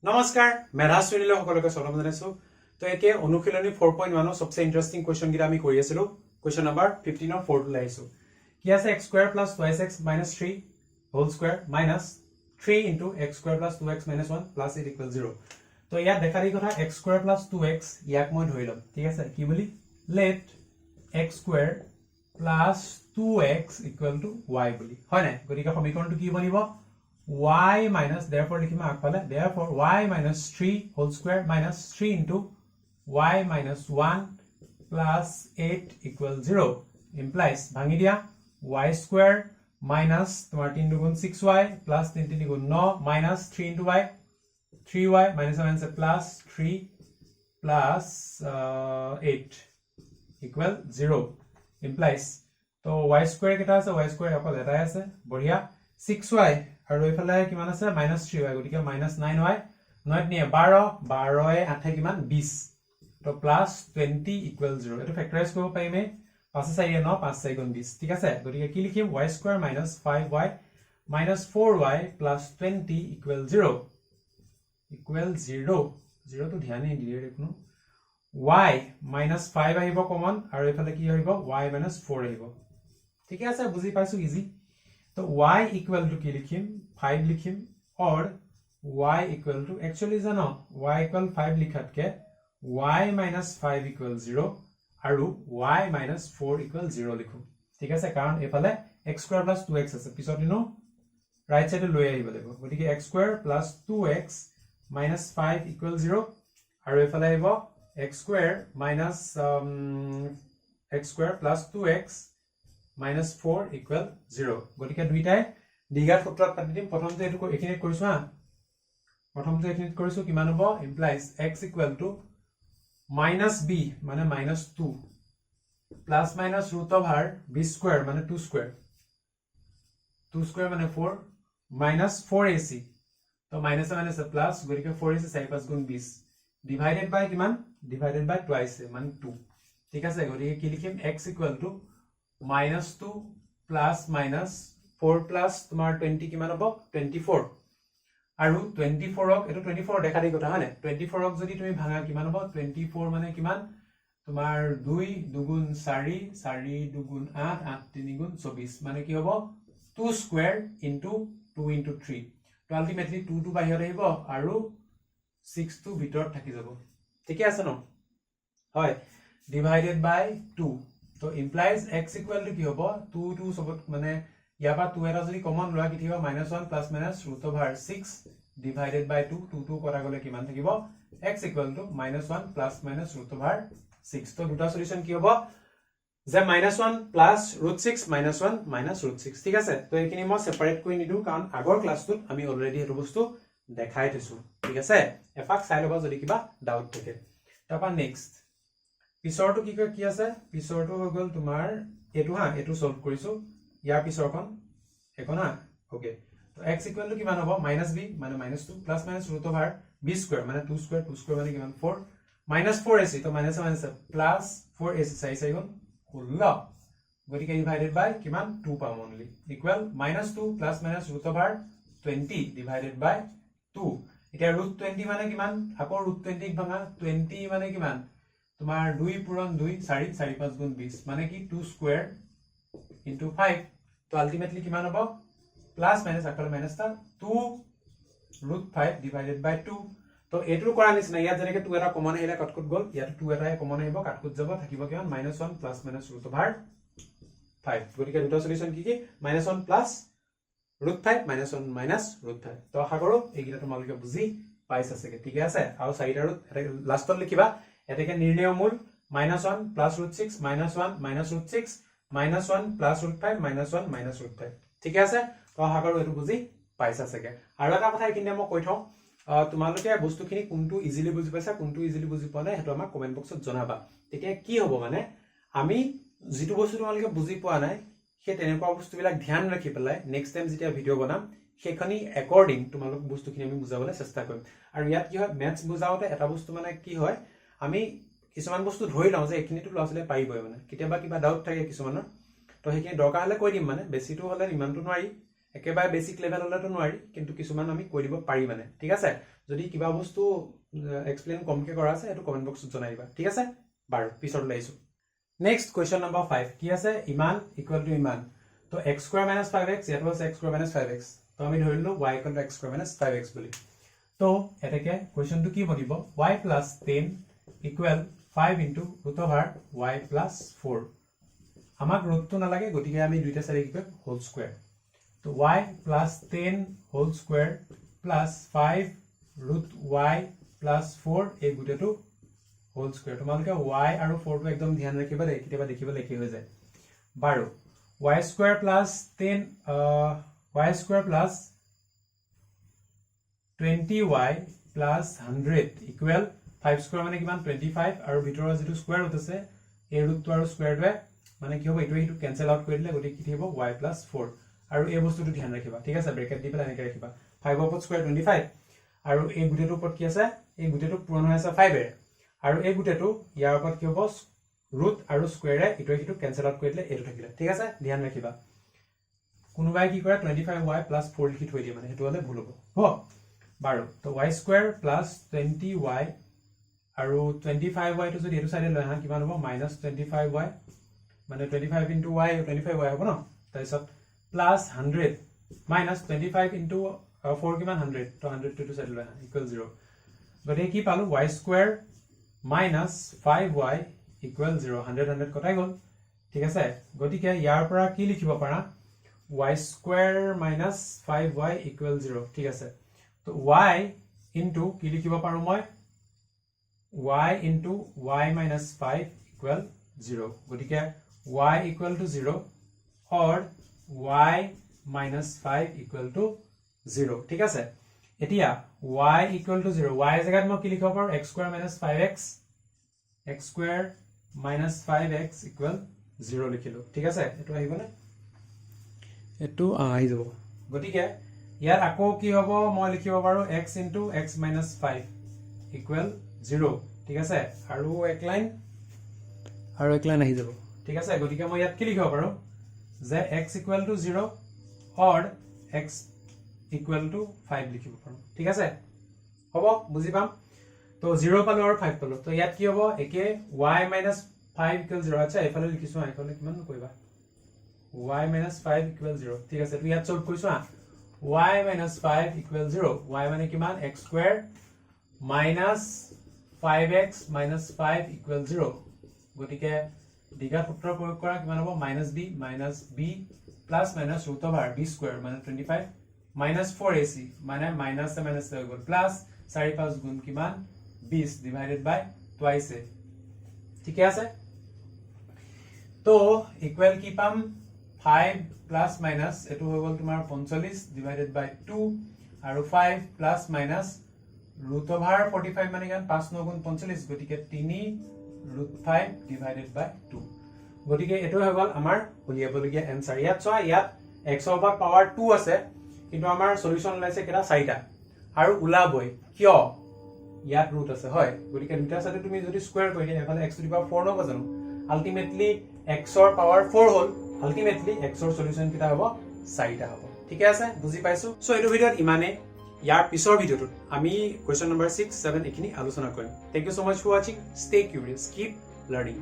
নমস্কাৰ মেধা শ্ৰেণীলৈ সকলোকে স্বাগতম জনাইছো তো একে অনুশীলনী 4.1 সবচে ইন্টাৰেস্টিং কোয়েশ্চন গিৰা আমি কৰি আছিলো কোয়েশ্চন নাম্বাৰ 15 ৰ 4 লৈ আহিছো কি আছে x square plus 2x minus 3 হোল square minus 3 into x square plus 2x minus 1 plus it equals 0 তো ইয়াত দেখা দি কথা x স্কয়ার প্লাস 2x ইয়াক মই ধৰি লম ঠিক আছে কি বুলি let x square plus 2x equal to y বুলি হয় না গতিকে সমীকৰণটো কি বনিব y minus therefore লিখিম আগফালে therefore y minus 3 whole square minus 3 into y minus 1 plus 8 equals 0 implies ভাঙি দিয়া y square minus তোমার 3 দুগুণ 6y plus 3 3 দুগুণ 9 minus 3 into y 3y minus 1 से plus 3 plus 8 equal 0 implies तो y square কেটা আছে y square অকল এটাই আছে বঢ়িয়া 6y আৰু এফালে কিমান আছে -3y গতিকে -9y 9 নিয়ে 12 12 এ 8 কিমান 20 তো প্লাস 20 ইকুয়াল 0 এটো ফ্যাক্টৰাইজ কৰিব পাৰিমে 5 4 9 5 4 20 ঠিক আছে গতিকে কি লিখিম y square -5y -4y + 20 equal 0 equal 0 0 তো ধ্যানে দিয়ে দেখুন y -5 আহিব কমন আৰু এফালে কি আহিব y -4 আহিব ঠিক আছে বুজি পাইছো ইজি तो y equal to की लिखिम 5 लिखिम और y equal to actually जानो y equal 5 लिखत के y minus 5 equal 0 আৰু y minus 4 equal 0 लिखो ठीक আছে কাৰণ এফালে x square plus 2x আছে পিছত দিনো রাইট সাইডে লৈ আহিব লাগিব গতিকে x square plus 2x minus 5 equal 0 আৰু এফালে আহিব x square minus x square plus 2x minus 4 equal 0 গটিকে দুইটাই দ্বিঘাত সূত্ৰত পাতি দিম প্ৰথমতে এটো এখিনিত কৰিছো হা প্ৰথমতে এখিনিত কৰিছো কিমান হ'ব implies x equal to minus b মানে -2 plus minus root over b square মানে 2 square মানে 4 minus 4ac তো minus minus plus গটিকে 4ac 4 5 গুণ 20 divided by কিমান divided by twice মানে 2 ঠিক আছে গটিকে কি লিখিম x equal to -2 plus minus 4 plus তোমার 20 কিমান হ'ব 24 আৰু 24 ক এটো 24 দেখা দি কথা হয়নে 24 ক যদি তুমি ভাঙা কিমান হ'ব 24 মানে কিমান তোমাৰ 2 দুগুণ 4 4 দুগুণ 8 8 3 গুণ 24 মানে কি হ'ব 2 স্কয়ার into 2 into 3 তো আলটিমেটলি 2 টু বাহিৰত আহিব আৰু 6 টু ভিতৰত থাকি যাব ঠিক আছে ন হয় divided by 2 तो implies x equal to কি হ'ব 2 2 সবত মানে ইয়াবা 2 এটা যদি কমন লয় কি থাকিব -1 plus minus root over 6 divided by 2 2 2 কৰা গলে কিমান থাকিব x equal to -1 plus minus root over 6 তো দুটা সলিউশন কি হ'ব যে -1 plus root 6 -1 minus root 6 ঠিক আছে তো এইখিনি মই সেপাৰেট কৰি নিদু কাৰণ আগৰ ক্লাছটোত আমি অলৰেডি হেতু বস্তু দেখাই দিছো ঠিক আছে এফাক চাই লবা যদি কিবা ডাউট থাকে তাৰপা নেক্সট পিছৰটো কি আছে পিছৰটো হৈ গল তোমাৰ এটো হা এটো সলভ কৰিছো ইয়াৰ পিছৰখন এখন হা ওকে তো x ইকুৱেল টু কিমান হ'ব -b মানে -2 plus minus root over b square মানে 2 স্কয়াৰ মানে কিমান 4 -4ac তো মাইনাস মাইনাস প্লাস 4ac 4 4 গুণ 16 গতিকে ডিভাইডেড বাই কিমান 2 পাম only equal -2 plus minus root over 20 divided by 2 এতিয়া ৰুট 20 মানে কিমান আকৌ ৰুট 20 ভাঙা 20 মানে কিমান তোমার 2 পূরণ 2 4 4 5 গুণ 20 মানে কি 2 স্কয়ার into 5 তো আলটিমেটলি কিমান হ'ব প্লাস মাইনাস আকল মাইনাস টা 2 root 5 divided by 2 তো এটো কৰা নিচিনা ইয়াত যেনেকে 2 এটা কমন আহিলে কাটকুট গল ইয়াত 2 এটা কমন আহিব কাটকুট যাব থাকিব কিমান -1 plus minus root over 5 গতিকে দুটা সলিউশন কি -1 plus root 5 -1 minus root 5 তো আশা কৰো এইগিটা তোমালোকে বুজি পাইছা চাগে ঠিক আছে আৰু চাৰিটাৰ লাষ্টত লিখিবা এটাকে নিৰ্ণয় মূল -1 plus root 6 -1 minus root 6 -1 plus root 5 -1 minus root 5 ঠিক আছে তো আশা কৰো এটো বুজি পাইছা চাগে আৰু এটা কথা একিনে মই কৈ থওঁ তোমালোকে বস্তুখিনি কোনটো ইজিলি বুজি পাইছা কোনটো ইজিলি বুজি পোৱা নাই হেতু আমাক কমেন্ট বক্সত জনাবা তেতিয়া কি হ'ব মানে আমি যেটো বস্তু তোমালোকে বুজি পোৱা নাই সেই তেনেকুৱা বস্তুবিলাক ধ্যান ৰাখি পেলাই নেক্সট টাইম যেতিয়া ভিডিও বনাম সেইখনি একৰ্ডিং তোমালোক বস্তুখিনি আমি বুজাবলৈ চেষ্টা কৰিম আৰু ইয়াত কি হয় ম্যাথছ বুজাওতে এটা বস্তু মানে কি হয় আমি কিছুমান বস্তু ধৰি লওঁ যে এখিনিটো লছলে পাইবই মানে কেতিয়াবা কিবা ডাউট থাকে কিছুমানৰ তো হেখিনি দৰকাৰ হলে কৈ দিম মানে বেছিটো হলে ইমানটো নোৱাৰি একেবাৰে বেসিক লেভেল হলেতো নোৱাৰি কিন্তু কিছুমান আমি কৈ দিব পাৰি মানে ঠিক আছে যদি কিবা বস্তু এক্সপ্লেইন কমকে কৰা আছে এটো কমেন্ট বক্সত জনাই দিবা ঠিক আছে বাৰু পিছত লাইছো নেক্সট কোৱেশ্চন নম্বৰ 5 কি আছে ইমান ইকুৱেল টু ইমান তো x স্কয়াৰ - 5x ইয়াত আছে x স্কয়াৰ - 5x তো আমি ধৰিলো y = x স্কয়াৰ - 5x বুলি তো এটাকে কোৱেশ্চনটো কি বনিব y + 10 = 5 * √y + 4 আমাক ৰুটটো নালাগে গতিকে আমি দুইটা সাইড কি কৰিম হোল স্কয়াৰ তো y + 10 হোল স্কয়াৰ + 5 √y + 4 এই গুটেটো হোল স্কয়াৰ তোমালোকে y আৰু 4 টো একদম ধ্যান ৰাখিবা দেই কিবা দেখিবলৈ কি হৈ যায় বাৰু y square + 10 y square + 20y + 100 equal 5 square মানে কিমান 25 আৰু ভিতৰৰ যেটো স্কয়াৰ ৰুট আছে এই ৰুটটো আৰু স্কয়াৰটোৱে মানে কি হ'ব এটো কেনসেল আউট কৰি দিলে গতি কি হ'ব y + 4 আৰু এই বস্তুটো ধ্যান ৰাখিবা ঠিক আছে ব্ৰেকেট দি পেলাই এনেকৈ ৰাখিবা 5 ৰ ওপৰত স্কয়াৰ 25 আৰু এই গুটেটোৰ ওপৰত কি আছে এই গুটেটো পূৰণ হৈ আছে 5 এ আৰু এই গুটেটো ইয়াৰ ওপৰত কি হ'ব ৰুট আৰু স্কয়াৰে ইটো কেনসেল আউট কৰি দিলে এটো থাকিলে ঠিক আছে ধ্যান ৰাখিবা কোনোবাই কি কৰে 25y + 4 লিখি থৈ দিয়ে মানে হেতু হলে ভুল হ'ব হ'ব বাৰু তো y স্কয়াৰ + 20y আৰু 25y টো যদি এটো সাইডে লৈ আহা কিমান হ'ব -25y মানে 25 * y 25y হ'ব ন তাৰপিছত +100 -25 * 4 কিমান 100 তো 100 টো সাইডে লৈ আহা ইকুৱেল 0 গতিকে কি পালো y স্কয়াৰ - 5y = 0 100 100 কটাই গল ঠিক আছে গতিকে ইয়াৰ পৰা কি লিখিব পাৰা y স্কয়াৰ - 5y = 0 ঠিক আছে তো y * কি লিখিব পাৰো মই y * y - 5 = 0 গতিকে y = 0 or y - 5 = 0 ঠিক আছে এতিয়া y = 0 y জায়গাত মই কি লিখিব পাৰো x square - 5x x square - 5x = 0 লিখিলো ঠিক আছে এটো আহিবনে এটো আহি যাব গতিকে ইয়াৰ আকৌ কি হ'ব মই লিখিব পাৰো x * x - 5 = 0 ঠিক আছে আৰু এক লাইন আহি যাব ঠিক আছে গতিকে মই ইয়াত কি লিখিব পাৰো যে x = 0 or x = 5 লিখিব পাৰো ঠিক আছে হ'ব বুজি পাম তো 0 পালো আৰু 5 পালো তো ইয়াত কি হ'ব একে y - 5 = 0 আচ্ছা এফালে লিখিছো এফালে কিমান কৰিবা y - 5 = 0 ঠিক আছে তো ইয়াত সলভ কৰিছো y - 5 = 0 y মানে কিমান x স্কয়াৰ - 5x - 5 = 0 গতিকে দিঘাত সূত্ৰ প্ৰয়োগ কৰা কিমান হ'ব -b + √b স্কয়াৰ মানে 25 -4ac মানে মাইনাস হৈ গল প্লাস 4 5 গুণ কিমান 20 ডিভাইডেড বাই টুৱাইস এ ঠিক আছে তো ইকুৱেল কি পাম 5 প্লাস মাইনাস এটো হৈ গল তোমাৰ 45 ডিভাইডেড বাই 2 আৰু 5 প্লাস মাইনাস √45 মানে কিমান 5 9 গুণ 45 গতিকে 3 √5 ডিভাইডেড বাই 2 গতিকে এটো হৈ গল আমাৰ উলিয়াবলগীয়া এনসাৰ ইয়াত চোৱা ইয়াত x ৰ পাৱাৰ 2 আছে কিন্তু আমাৰ সলিউশন লাইছে কেটা 4টা আৰু উলাবই কিয় ইয়াত ৰুট আছে হয় গতিকে দুটা সাথে তুমি যদি স্কয়াৰ কৰি দিয়া এফালে x⁴ নব জানো আলটিমেটলি x ৰ পাৱাৰ 4 হল আলটিমেটলি x ৰ সলিউশন কিটা হ'ব 4টা হ'ব ঠিক আছে বুজি পাইছো সো এইটো ভিডিওত ইমানে ইয়াৰ পিছৰ ভিডিওটোত আমি কোৱেশ্চন নম্বৰ 6 7 এখিনি আলোচনা কৰিম thank you so much for watching stay curious keep learning